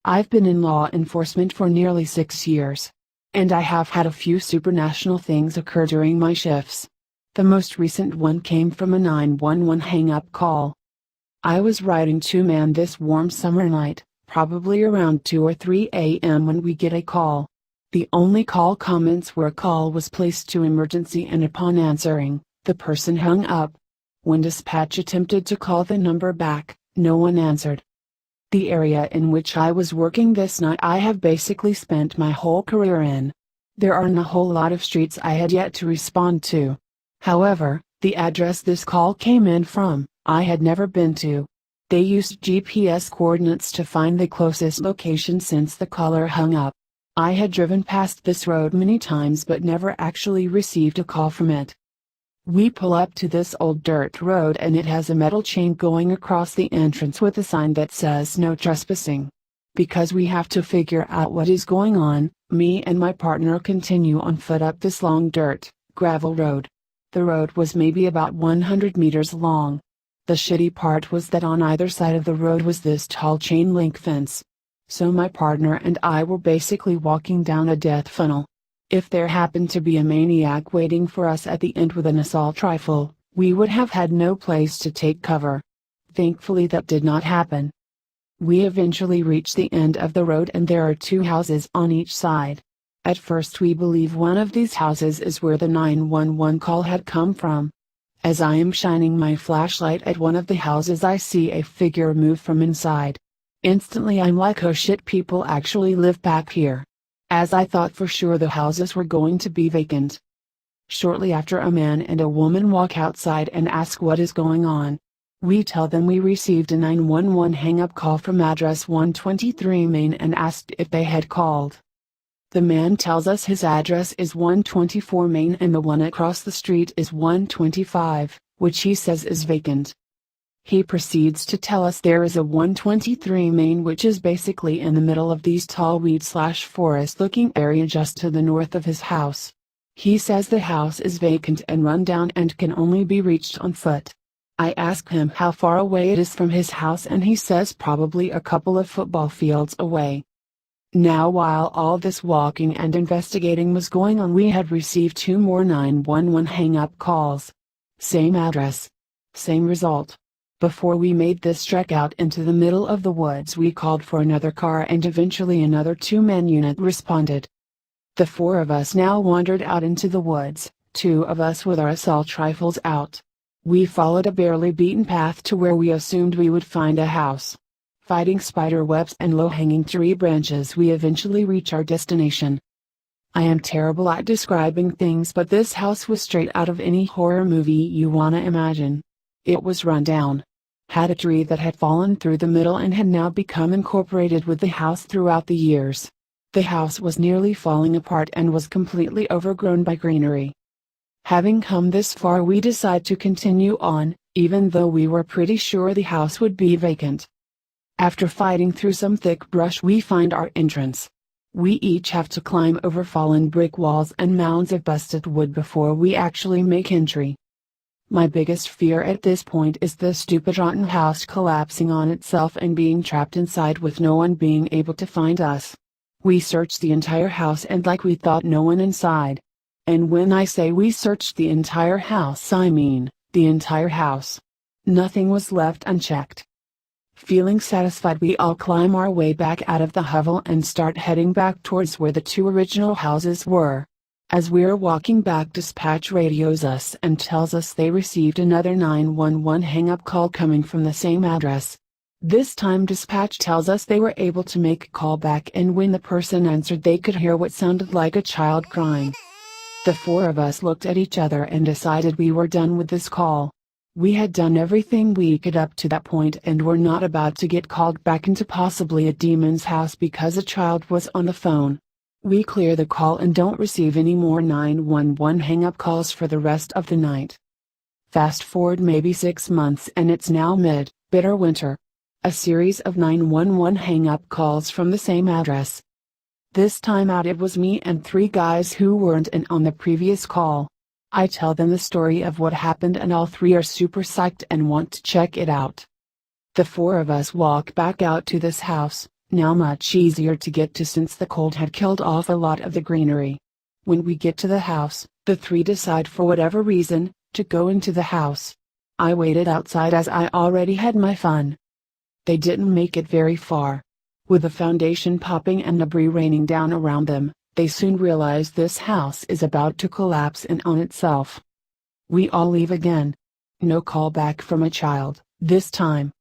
I've been in law enforcement for nearly 6 years. And I have had a few supranational things occur during my shifts. The most recent one came from a 911 hang-up call. I was riding 2-man this warm summer night, probably around 2 or 3 a.m. when we get a call. The only call comments were a call was placed to emergency and upon answering, the person hung up. When dispatch attempted to call the number back, no one answered. The area in which I was working this night I have basically spent my whole career in. There aren't a whole lot of streets I had yet to respond to. However, the address this call came in from, I had never been to. They used GPS coordinates to find the closest location since the caller hung up. I had driven past this road many times but never actually received a call from it. We pull up to this old dirt road and it has a metal chain going across the entrance with a sign that says no trespassing. Because we have to figure out what is going on, me and my partner continue on foot up this long dirt, gravel road. The road was maybe about 100 meters long. The shitty part was that on either side of the road was this tall chain link fence. So my partner and I were basically walking down a death funnel. If there happened to be a maniac waiting for us at the end with an assault rifle, we would have had no place to take cover. Thankfully that did not happen. We eventually reach the end of the road and there are 2 houses on each side. At first we believe one of these houses is where the 911 call had come from. As I am shining my flashlight at one of the houses I see a figure move from inside. Instantly I'm like, oh shit, people actually live back here. As I thought for sure the houses were going to be vacant. Shortly after a man and a woman walk outside and ask what is going on. We tell them we received a 911 hang-up call from address 123 Main and asked if they had called. The man tells us his address is 124 Main and the one across the street is 125, which he says is vacant. He proceeds to tell us there is a 123 Main which is basically in the middle of these tall weed/forest looking area just to the north of his house. He says the house is vacant and run down and can only be reached on foot. I ask him how far away it is from his house and he says probably a couple of football fields away. Now while all this walking and investigating was going on we had received 2 more 911 hang-up calls. Same address. Same result. Before we made this trek out into the middle of the woods we called for another car and eventually another 2-man unit responded. The 4 of us now wandered out into the woods, 2 of us with our assault rifles out. We followed a barely beaten path to where we assumed we would find a house. Fighting spider webs and low-hanging tree branches we eventually reach our destination. I am terrible at describing things but this house was straight out of any horror movie you wanna imagine. It was run down. Had a tree that had fallen through the middle and had now become incorporated with the house throughout the years. The house was nearly falling apart and was completely overgrown by greenery. Having come this far we decide to continue on, even though we were pretty sure the house would be vacant. After fighting through some thick brush we find our entrance. We each have to climb over fallen brick walls and mounds of busted wood before we actually make entry. My biggest fear at this point is the stupid rotten house collapsing on itself and being trapped inside with no one being able to find us. We searched the entire house and like we thought no one inside. And when I say we searched the entire house I mean, the entire house. Nothing was left unchecked. Feeling satisfied we all climb our way back out of the hovel and start heading back towards where the 2 original houses were. As we're walking back dispatch radios us and tells us they received another 911 hang-up call coming from the same address. This time dispatch tells us they were able to make a call back and when the person answered they could hear what sounded like a child crying. The 4 of us looked at each other and decided we were done with this call. We had done everything we could up to that point and were not about to get called back into possibly a demon's house because a child was on the phone. We clear the call and don't receive any more 911 hang-up calls for the rest of the night. Fast forward maybe 6 months and it's now bitter winter. A series of 911 hang-up calls from the same address. This time out it was me and 3 guys who weren't in on the previous call. I tell them the story of what happened and all 3 are super psyched and want to check it out. The 4 of us walk back out to this house, Now much easier to get to since the cold had killed off a lot of the greenery. When we get to the house, the three decide for whatever reason, to go into the house. I waited outside as I already had my fun. They didn't make it very far. With the foundation popping and debris raining down around them, they soon realize this house is about to collapse in on itself. We all leave again. No call back from a child, this time.